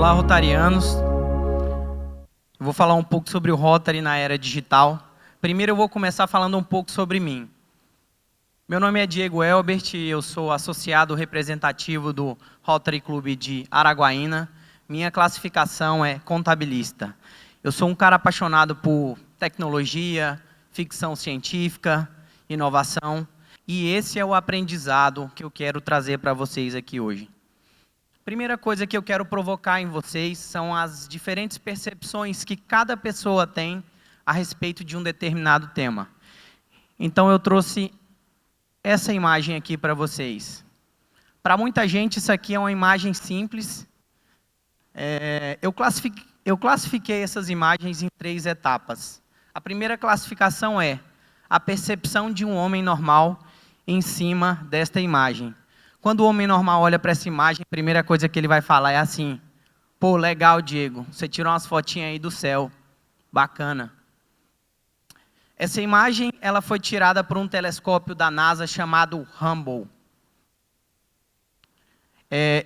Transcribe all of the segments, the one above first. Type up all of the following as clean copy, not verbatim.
Olá, Rotarianos. Eu vou falar um pouco sobre o Rotary na era digital. Primeiro eu vou começar falando um pouco sobre mim. Meu nome é Diego Elbert, eu sou associado representativo do Rotary Clube de Araguaína. Minha classificação é contabilista. Eu sou um cara apaixonado por tecnologia, ficção científica, inovação, e esse é o aprendizado que eu quero trazer para vocês aqui hoje. Primeira coisa que eu quero provocar em vocês são as diferentes percepções que cada pessoa tem a respeito de um determinado tema. Então eu trouxe essa imagem aqui para vocês. Para muita gente isso aqui é uma imagem simples. Eu classifiquei essas imagens em 3 etapas. A primeira classificação é a percepção de um homem normal em cima desta imagem. Quando o homem normal olha para essa imagem, a primeira coisa que ele vai falar é assim: pô, legal, Diego, você tirou umas fotinhas aí do céu, bacana. Essa imagem ela foi tirada por um telescópio da NASA chamado Hubble.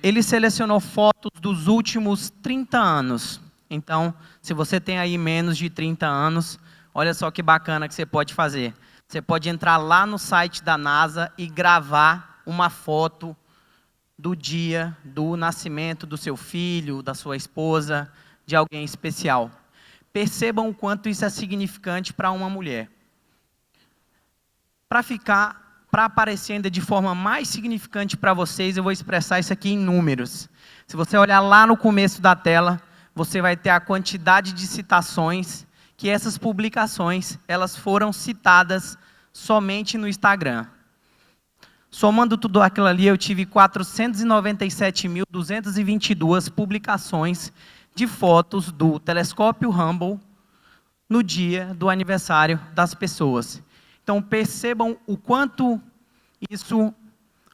Ele selecionou fotos dos últimos 30 anos. Então, se você tem aí menos de 30 anos, olha só que bacana que você pode fazer. Você pode entrar lá no site da NASA e gravar uma foto do dia do nascimento do seu filho, da sua esposa, de alguém especial. Percebam o quanto isso é significante para uma mulher. Para aparecer ainda de forma mais significante para vocês, eu vou expressar isso aqui em números. Se você olhar lá no começo da tela, você vai ter a quantidade de citações que essas publicações elas foram citadas somente no Instagram. Somando tudo aquilo ali, eu tive 497.222 publicações de fotos do telescópio Hubble no dia do aniversário das pessoas. Então, percebam o quanto isso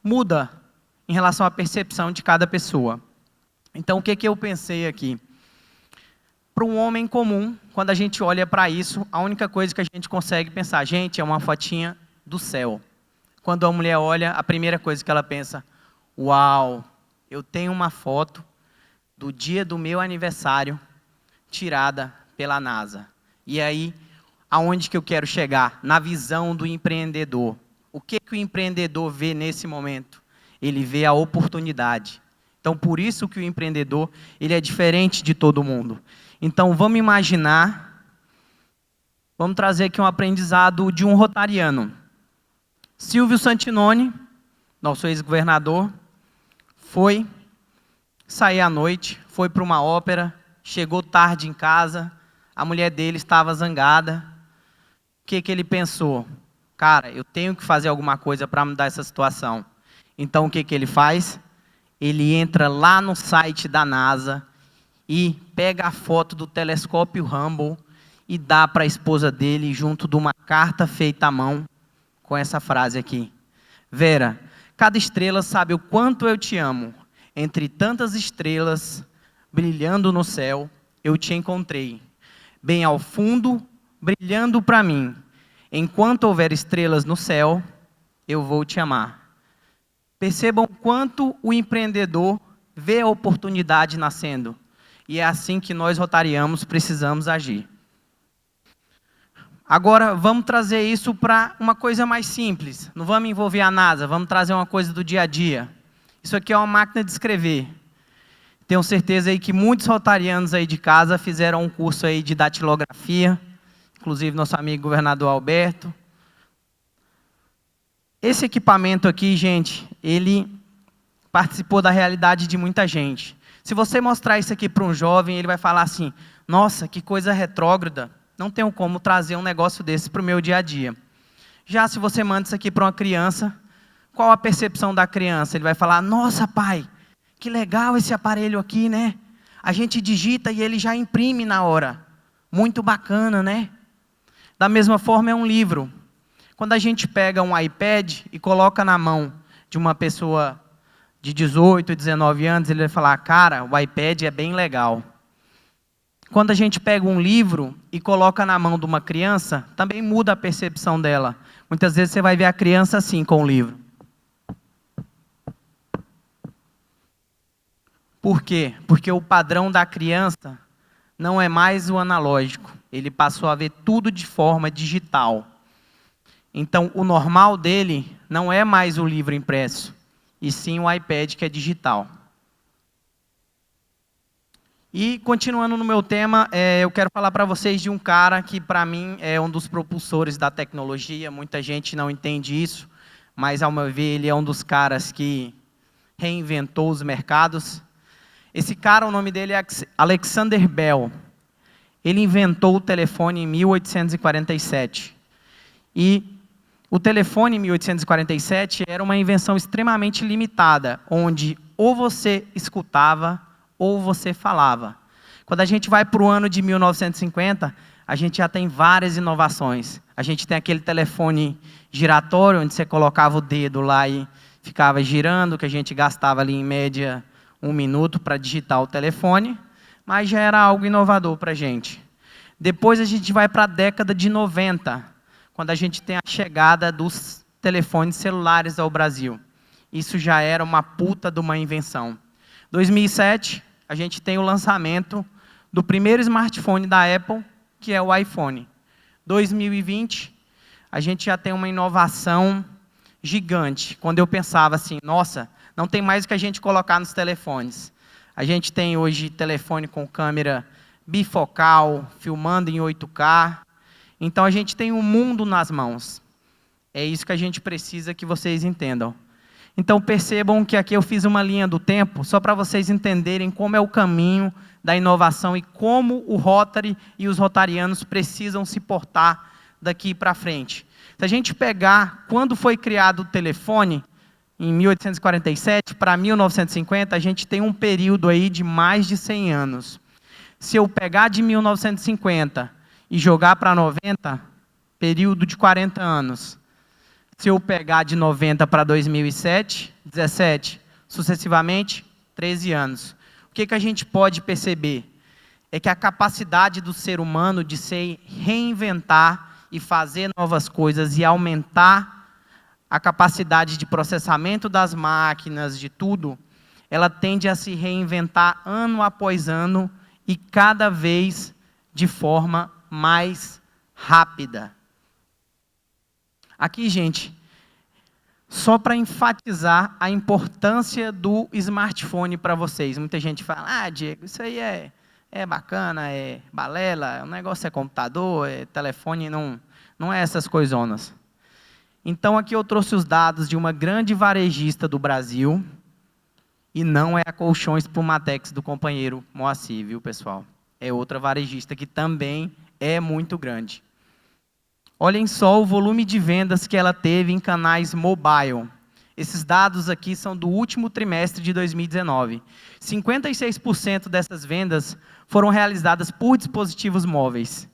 muda em relação à percepção de cada pessoa. Então, o que eu pensei aqui? Para um homem comum, quando a gente olha para isso, a única coisa que a gente consegue pensar, gente, é uma fotinha do céu. Quando a mulher olha, a primeira coisa que ela pensa, uau, eu tenho uma foto do dia do meu aniversário tirada pela NASA. E aí, aonde que eu quero chegar? Na visão do empreendedor. O que o empreendedor vê nesse momento? Ele vê a oportunidade. Então, por isso que o empreendedor ele é diferente de todo mundo. Então, vamos imaginar, vamos trazer aqui um aprendizado de um rotariano. Silvio Santinoni, nosso ex-governador, foi sair à noite, foi para uma ópera, chegou tarde em casa, a mulher dele estava zangada. O que ele pensou? Cara, eu tenho que fazer alguma coisa para mudar essa situação. Então, o que ele faz? Ele entra lá no site da NASA e pega a foto do telescópio Hubble e dá para a esposa dele junto de uma carta feita à mão, com essa frase aqui. Vera, cada estrela sabe o quanto eu te amo. Entre tantas estrelas brilhando no céu, eu te encontrei. Bem ao fundo, brilhando para mim. Enquanto houver estrelas no céu, eu vou te amar. Percebam o quanto o empreendedor vê a oportunidade nascendo. E é assim que nós rotarianos precisamos agir. Agora, vamos trazer isso para uma coisa mais simples. Não vamos envolver a NASA, vamos trazer uma coisa do dia a dia. Isso aqui é uma máquina de escrever. Tenho certeza aí que muitos rotarianos aí de casa fizeram um curso aí de datilografia, inclusive nosso amigo governador Alberto. Esse equipamento aqui, gente, ele participou da realidade de muita gente. Se você mostrar isso aqui para um jovem, ele vai falar assim, nossa, que coisa retrógrada. Não tenho como trazer um negócio desse para o meu dia a dia. Já se você manda isso aqui para uma criança, qual a percepção da criança? Ele vai falar, nossa pai, que legal esse aparelho aqui, né? A gente digita e ele já imprime na hora. Muito bacana, né? Da mesma forma é um livro. Quando a gente pega um iPad e coloca na mão de uma pessoa de 18, 19 anos, ele vai falar, cara, o iPad é bem legal. Quando a gente pega um livro e coloca na mão de uma criança, também muda a percepção dela. Muitas vezes você vai ver a criança assim com o livro. Por quê? Porque o padrão da criança não é mais o analógico. Ele passou a ver tudo de forma digital. Então, o normal dele não é mais o livro impresso, e sim o iPad, que é digital. E, continuando no meu tema, eu quero falar para vocês de um cara que, para mim, é um dos propulsores da tecnologia. Muita gente não entende isso, mas, ao meu ver, ele é um dos caras que reinventou os mercados. Esse cara, o nome dele é Alexander Bell. Ele inventou o telefone em 1847. E o telefone em 1847 era uma invenção extremamente limitada, onde ou você escutava ou você falava. Quando a gente vai para o ano de 1950, a gente já tem várias inovações. A gente tem aquele telefone giratório, onde você colocava o dedo lá e ficava girando, que a gente gastava ali em média 1 minuto para digitar o telefone, mas já era algo inovador para a gente. Depois a gente vai para a década de 90, quando a gente tem a chegada dos telefones celulares ao Brasil. Isso já era uma puta de uma invenção. 2007, a gente tem o lançamento do primeiro smartphone da Apple, que é o iPhone. 2020, a gente já tem uma inovação gigante. Quando eu pensava assim, nossa, não tem mais o que a gente colocar nos telefones. A gente tem hoje telefone com câmera bifocal, filmando em 8K. Então, a gente tem um mundo nas mãos. É isso que a gente precisa que vocês entendam. Então, percebam que aqui eu fiz uma linha do tempo, só para vocês entenderem como é o caminho da inovação e como o Rotary e os rotarianos precisam se portar daqui para frente. Se a gente pegar quando foi criado o telefone, em 1847 para 1950, a gente tem um período aí de mais de 100 anos. Se eu pegar de 1950 e jogar para 90, período de 40 anos. Se eu pegar de 90 para 2007, 17, sucessivamente, 13 anos. O que a gente pode perceber? É que a capacidade do ser humano de se reinventar e fazer novas coisas e aumentar a capacidade de processamento das máquinas, de tudo, ela tende a se reinventar ano após ano e cada vez de forma mais rápida. Aqui, gente, só para enfatizar a importância do smartphone para vocês. Muita gente fala, Diego, isso aí é bacana, é balela, o negócio é computador, telefone, não é essas coisonas. Então, aqui eu trouxe os dados de uma grande varejista do Brasil, e não é a Colchões Pumatex do companheiro Moacir, viu, pessoal? É outra varejista que também é muito grande. Olhem só o volume de vendas que ela teve em canais mobile. Esses dados aqui são do último trimestre de 2019. 56% dessas vendas foram realizadas por dispositivos móveis.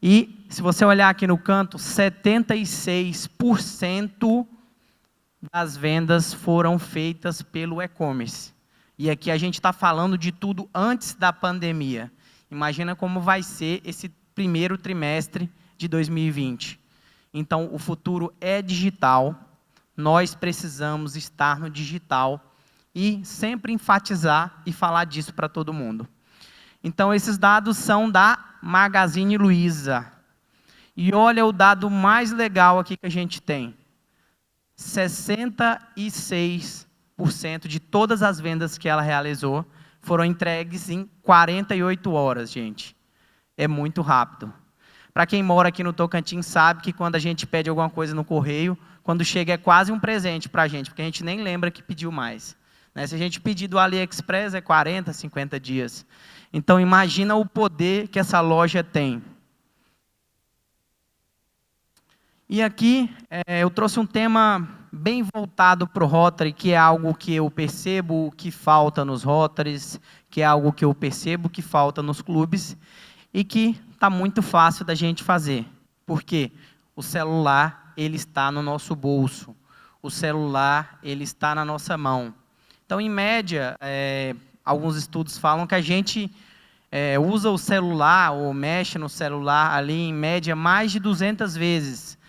E, se você olhar aqui no canto, 76% das vendas foram feitas pelo e-commerce. E aqui a gente está falando de tudo antes da pandemia. Imagina como vai ser esse primeiro trimestre de 2020. Então, o futuro é digital. Nós precisamos estar no digital e sempre enfatizar e falar disso para todo mundo. Então, esses dados são da Magazine Luiza. E olha o dado mais legal aqui que a gente tem. 66% de todas as vendas que ela realizou foram entregues em 48 horas, gente. É muito rápido. Para quem mora aqui no Tocantins sabe que quando a gente pede alguma coisa no correio, quando chega é quase um presente para a gente, porque a gente nem lembra que pediu mais. Né? Se a gente pedir do AliExpress é 40, 50 dias. Então, imagina o poder que essa loja tem. E aqui, eu trouxe um tema bem voltado para o Rotary, que é algo que eu percebo que falta nos Rotaries, que é algo que eu percebo que falta nos clubes, e que está muito fácil da gente fazer. Porque o celular, ele está no nosso bolso. O celular, ele está na nossa mão. Então, em média, alguns estudos falam que a gente usa o celular ou mexe no celular ali, em média, mais de 200 vezes.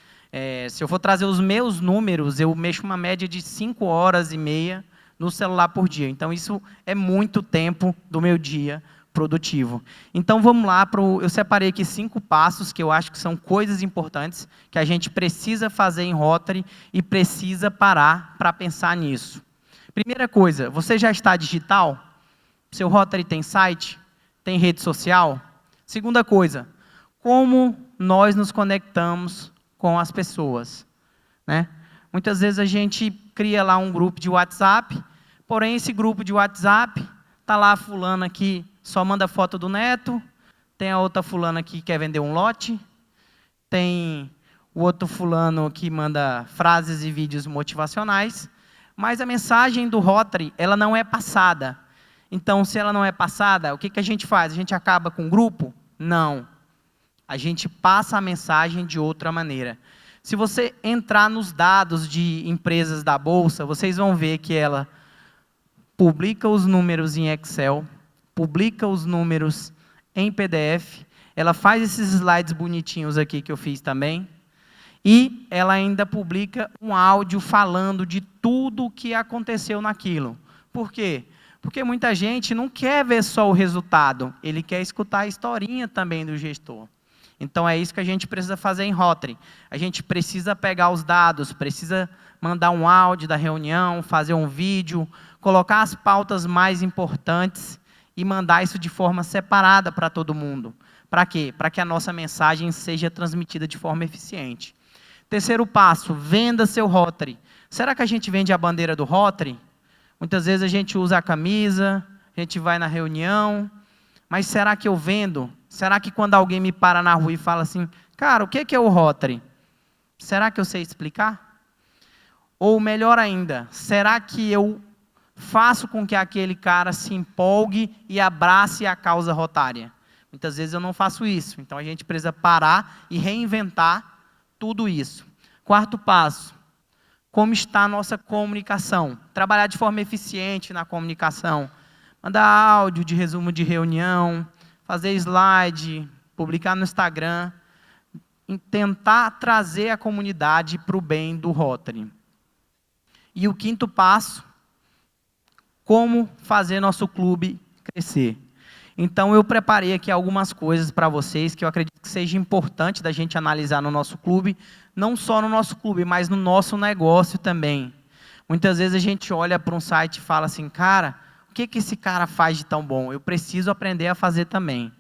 Se eu for trazer os meus números, eu mexo uma média de 5 horas e meia no celular por dia. Então, isso é muito tempo do meu dia produtivo. Então, vamos lá, eu separei aqui 5 passos que eu acho que são coisas importantes que a gente precisa fazer em Rotary e precisa parar para pensar nisso. Primeira coisa, você já está digital? Seu Rotary tem site? Tem rede social? Segunda coisa, como nós nos conectamos com as pessoas, né? Muitas vezes a gente cria lá um grupo de WhatsApp, porém esse grupo de WhatsApp, está lá a fulana que só manda foto do neto, tem a outra fulana que quer vender um lote, tem o outro fulano que manda frases e vídeos motivacionais, mas a mensagem do Rotary, ela não é passada. Então, se ela não é passada, o que a gente faz? A gente acaba com o grupo? Não. A gente passa a mensagem de outra maneira. Se você entrar nos dados de empresas da Bolsa, vocês vão ver que ela publica os números em Excel, publica os números em PDF, ela faz esses slides bonitinhos aqui que eu fiz também, e ela ainda publica um áudio falando de tudo o que aconteceu naquilo. Por quê? Porque muita gente não quer ver só o resultado, ele quer escutar a historinha também do gestor. Então, é isso que a gente precisa fazer em Rotary. A gente precisa pegar os dados, precisa mandar um áudio da reunião, fazer um vídeo, colocar as pautas mais importantes e mandar isso de forma separada para todo mundo. Para quê? Para que a nossa mensagem seja transmitida de forma eficiente. Terceiro passo, venda seu Rotary. Será que a gente vende a bandeira do Rotary? Muitas vezes a gente usa a camisa, a gente vai na reunião, mas será que eu vendo? Será que quando alguém me para na rua e fala assim, cara, o que é o Rotary? Será que eu sei explicar? Ou melhor ainda, será que eu faço com que aquele cara se empolgue e abrace a causa rotária? Muitas vezes eu não faço isso, então a gente precisa parar e reinventar tudo isso. Quarto passo, como está a nossa comunicação? Trabalhar de forma eficiente na comunicação. Mandar áudio de resumo de reunião, fazer slide, publicar no Instagram, tentar trazer a comunidade para o bem do Rotary. E o quinto passo, como fazer nosso clube crescer. Então, eu preparei aqui algumas coisas para vocês que eu acredito que seja importante da gente analisar no nosso clube, não só no nosso clube, mas no nosso negócio também. Muitas vezes a gente olha para um site e fala assim, cara, o que esse cara faz de tão bom? Eu preciso aprender a fazer também.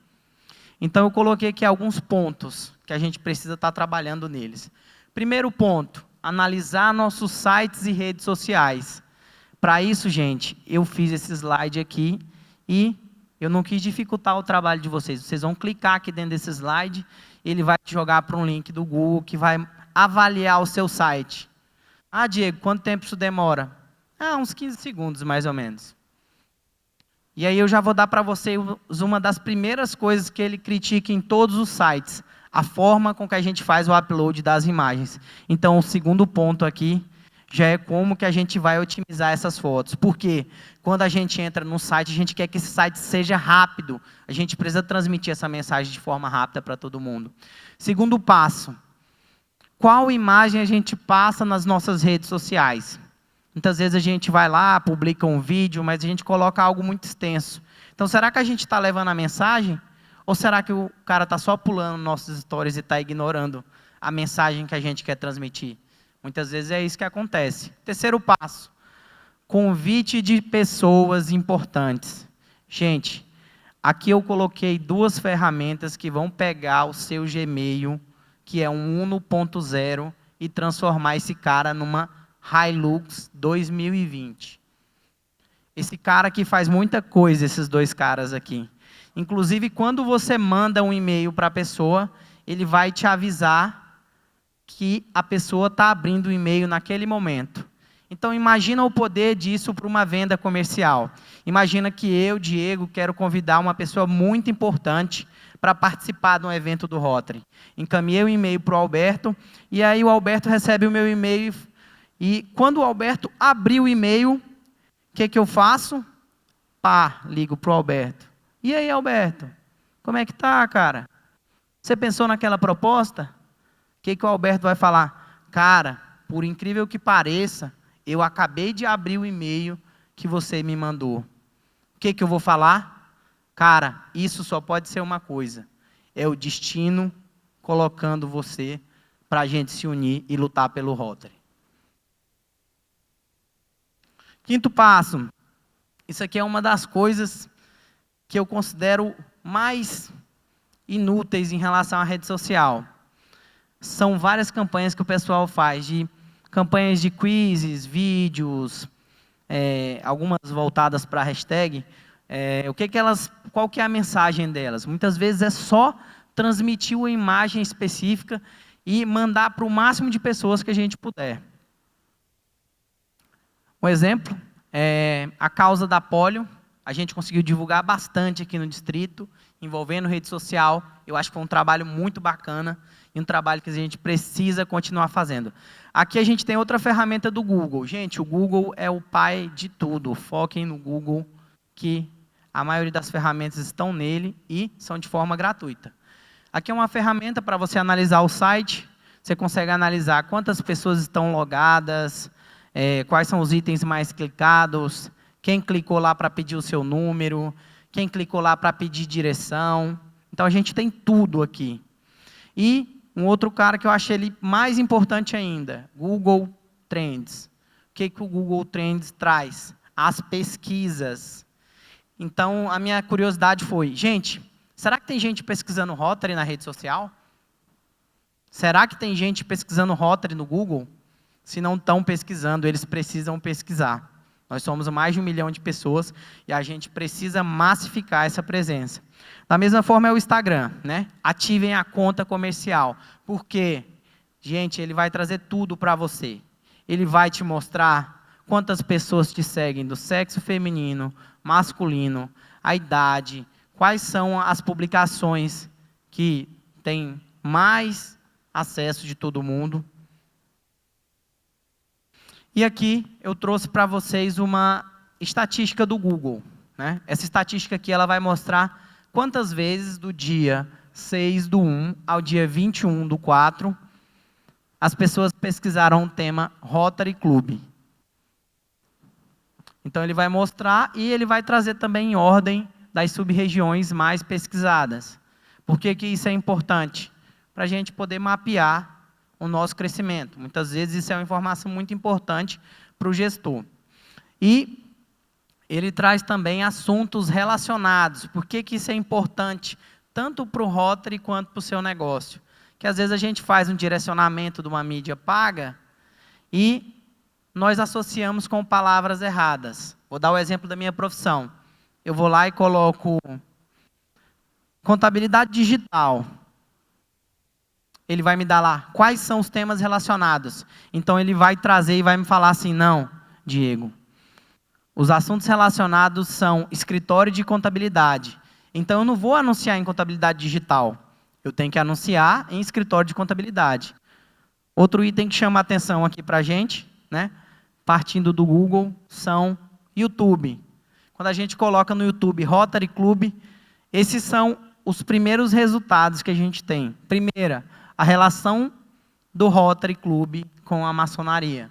Então, eu coloquei aqui alguns pontos que a gente precisa estar trabalhando neles. Primeiro ponto, analisar nossos sites e redes sociais. Para isso, gente, eu fiz esse slide aqui e eu não quis dificultar o trabalho de vocês. Vocês vão clicar aqui dentro desse slide, ele vai te jogar para um link do Google que vai avaliar o seu site. Ah, Diego, quanto tempo isso demora? Ah, uns 15 segundos, mais ou menos. E aí eu já vou dar para vocês uma das primeiras coisas que ele critica em todos os sites, a forma com que a gente faz o upload das imagens. Então, o segundo ponto aqui já é como que a gente vai otimizar essas fotos. Porque quando a gente entra no site, a gente quer que esse site seja rápido. A gente precisa transmitir essa mensagem de forma rápida para todo mundo. Segundo passo, qual imagem a gente passa nas nossas redes sociais? Muitas vezes a gente vai lá, publica um vídeo, mas a gente coloca algo muito extenso. Então, será que a gente está levando a mensagem? Ou será que o cara está só pulando nossos stories e está ignorando a mensagem que a gente quer transmitir? Muitas vezes é isso que acontece. Terceiro passo, convite de pessoas importantes. Gente, aqui eu coloquei 2 ferramentas que vão pegar o seu Gmail, que é um Uno 1.0, e transformar esse cara numa Hilux 2020. Esse cara aqui faz muita coisa, esses 2 caras aqui. Inclusive, quando você manda um e-mail para a pessoa, ele vai te avisar que a pessoa está abrindo o e-mail naquele momento. Então, imagina o poder disso para uma venda comercial. Imagina que eu, Diego, quero convidar uma pessoa muito importante para participar de um evento do Rotary. Encaminhei o e-mail para o Alberto, e aí o Alberto recebe o meu e-mail, e quando o Alberto abrir o e-mail, o que eu faço? Pá, ligo para o Alberto. E aí, Alberto, como é que tá, cara? Você pensou naquela proposta? O que o Alberto vai falar? Cara, por incrível que pareça, eu acabei de abrir o e-mail que você me mandou. O que eu vou falar? Cara, isso só pode ser uma coisa. É o destino colocando você para a gente se unir e lutar pelo Rotary. Quinto passo. Isso aqui é uma das coisas que eu considero mais inúteis em relação à rede social. São várias campanhas que o pessoal faz, campanhas de quizzes, vídeos, algumas voltadas para a hashtag. Qual que é a mensagem delas? Muitas vezes é só transmitir uma imagem específica e mandar para o máximo de pessoas que a gente puder. Um exemplo é a causa da polio. A gente conseguiu divulgar bastante aqui no distrito, envolvendo rede social. Eu acho que foi um trabalho muito bacana e um trabalho que a gente precisa continuar fazendo. Aqui a gente tem outra ferramenta do Google. Gente, o Google é o pai de tudo. Foquem no Google, que a maioria das ferramentas estão nele e são de forma gratuita. Aqui é uma ferramenta para você analisar o site. Você consegue analisar quantas pessoas estão logadas, quais são os itens mais clicados, quem clicou lá para pedir o seu número, quem clicou lá para pedir direção. Então, a gente tem tudo aqui. E um outro cara que eu achei ele mais importante ainda, Google Trends. O que o Google Trends traz? As pesquisas. Então, a minha curiosidade foi, gente, será que tem gente pesquisando Rotary na rede social? Será que tem gente pesquisando Rotary no Google? Se não estão pesquisando, eles precisam pesquisar. Nós somos mais de 1 milhão de pessoas e a gente precisa massificar essa presença. Da mesma forma é o Instagram, né? Ativem a conta comercial. Por quê? Gente, ele vai trazer tudo para você. Ele vai te mostrar quantas pessoas te seguem do sexo feminino, masculino, a idade, quais são as publicações que têm mais acesso de todo mundo. E aqui eu trouxe para vocês uma estatística do Google, né? Essa estatística aqui ela vai mostrar quantas vezes do dia 6/1 ao dia 21/4 as pessoas pesquisaram o tema Rotary Club. Então ele vai mostrar e ele vai trazer também em ordem das sub-regiões mais pesquisadas. Por que isso é importante? Para a gente poder mapear o nosso crescimento. Muitas vezes isso é uma informação muito importante para o gestor. E ele traz também assuntos relacionados. Por que isso é importante, tanto para o Rotary quanto para o seu negócio? Que às vezes a gente faz um direcionamento de uma mídia paga e nós associamos com palavras erradas. Vou dar o exemplo da minha profissão. Eu vou lá e coloco contabilidade digital. Ele vai me dar lá quais são os temas relacionados. Então, ele vai trazer e vai me falar assim, não, Diego, os assuntos relacionados são escritório de contabilidade. Então, eu não vou anunciar em contabilidade digital. Eu tenho que anunciar em escritório de contabilidade. Outro item que chama a atenção aqui para a gente, né, partindo do Google, são YouTube. Quando a gente coloca no YouTube Rotary Club, esses são os primeiros resultados que a gente tem. Primeira, a relação do Rotary Club com a maçonaria.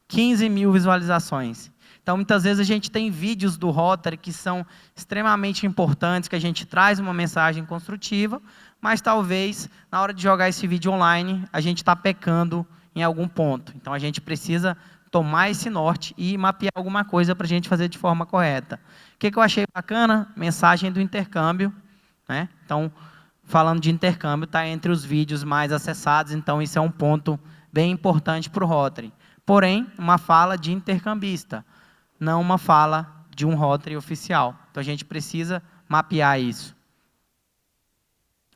15 mil visualizações. Então, muitas vezes a gente tem vídeos do Rotary que são extremamente importantes, que a gente traz uma mensagem construtiva, mas talvez, na hora de jogar esse vídeo online, a gente está pecando em algum ponto. Então, a gente precisa tomar esse norte e mapear alguma coisa para a gente fazer de forma correta. O que eu achei bacana? Mensagem do intercâmbio, né? Então, falando de intercâmbio, está entre os vídeos mais acessados, então isso é um ponto bem importante para o Rotary. Porém, uma fala de intercambista, não uma fala de um Rotary oficial. Então, a gente precisa mapear isso.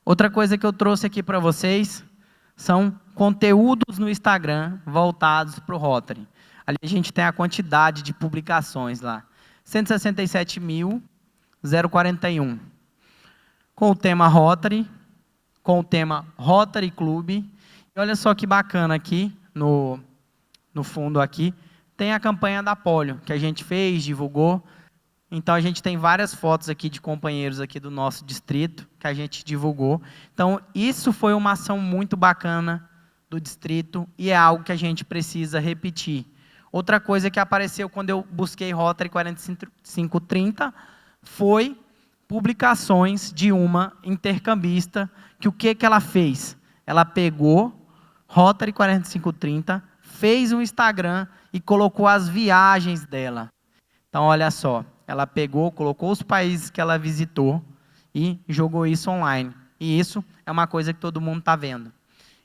Outra coisa que eu trouxe aqui para vocês são conteúdos no Instagram voltados para o Rotary. Ali a gente tem a quantidade de publicações lá. 167.041. Com o tema Rotary, com o tema Rotary Club. E olha só que bacana aqui, no fundo aqui, tem a campanha da polio, que a gente fez, divulgou. Então, a gente tem várias fotos aqui de companheiros aqui do nosso distrito, que a gente divulgou. Então, isso foi uma ação muito bacana do distrito e é algo que a gente precisa repetir. Outra coisa que apareceu quando eu busquei Rotary 4530 foi publicações de uma intercambista, que o que ela fez? Ela pegou Rotary 4530, fez um Instagram e colocou as viagens dela. Então, olha só, ela pegou, colocou os países que ela visitou e jogou isso online. E isso é uma coisa que todo mundo está vendo.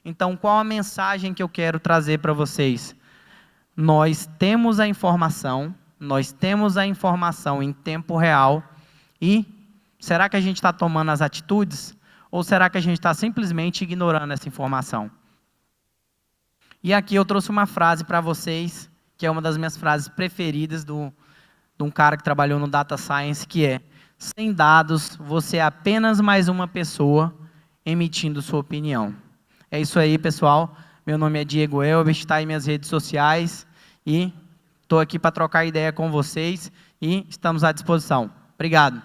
Então, qual a mensagem que eu quero trazer para vocês? Nós temos a informação em tempo real e será que a gente está tomando as atitudes? Ou será que a gente está simplesmente ignorando essa informação? E aqui eu trouxe uma frase para vocês, que é uma das minhas frases preferidas de um cara que trabalhou no Data Science, que é: sem dados, você é apenas mais uma pessoa emitindo sua opinião. É isso aí, pessoal. Meu nome é Diego Elbert, está aí minhas redes sociais e estou aqui para trocar ideia com vocês e estamos à disposição. Obrigado.